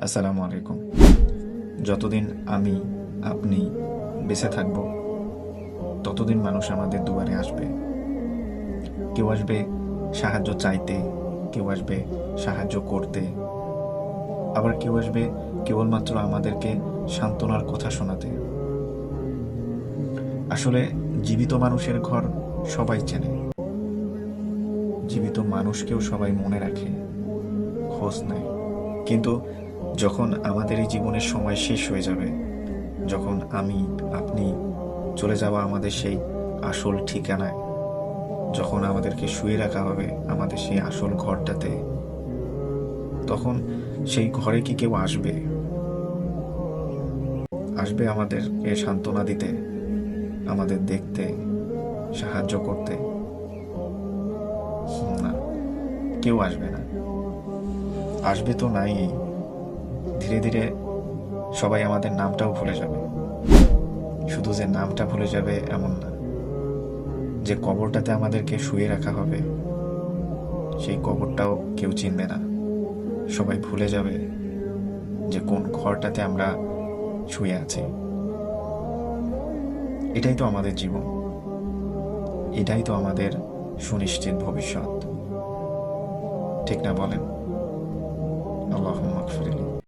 আসসালামু আলাইকুম। যতদিন আমি আপনি বেঁচে থাকব ততদিন মানুষ আমাদের দুয়ারে আসবে। কেউ আসবে সাহায্য চাইতে, কেউ আসবে সাহায্য করতে, আবার কেউ আসবে কেবলমাত্র আমাদেরকে সান্ত্বনার কথা শোনাতে। আসলে জীবিত মানুষের ঘর সবাই চেনে, জীবিত মানুষকেও সবাই মনে রাখে, খোঁজ নেয়। কিন্তু যখন আমাদের এই জীবনের সময় শেষ হয়ে যাবে, যখন আমি আপনি চলে যাওয়া আমাদের সেই আসল ঠিকানায়, যখন আমাদেরকে শুয়ে রাখা হবে আমাদের সেই আসল ঘরটাতে, তখন সেই ঘরে কি কেউ আসবে? আসবে আমাদেরকে সান্ত্বনা দিতে, আমাদের দেখতে, সাহায্য করতে? না, কেউ আসবে না। আসবে তো নাই। ধীরে ধীরে সবাই আমাদের নামটাও ভুলে যাবে। শুধু যে নামটা ভুলে যাবে এমন না, যে কবরটাতে আমাদেরকে শুয়ে রাখা হবে সেই কবরটাও কেউ চিনবে না। সবাই ভুলে যাবে যে কোন ঘরটাতে আমরা শুয়ে আছি। এটাই তো আমাদের জীবন, এটাই তো আমাদের সুনিশ্চিত ভবিষ্যৎ। ঠিক না বলেন? আল্লাহুম্মা গফিরলি।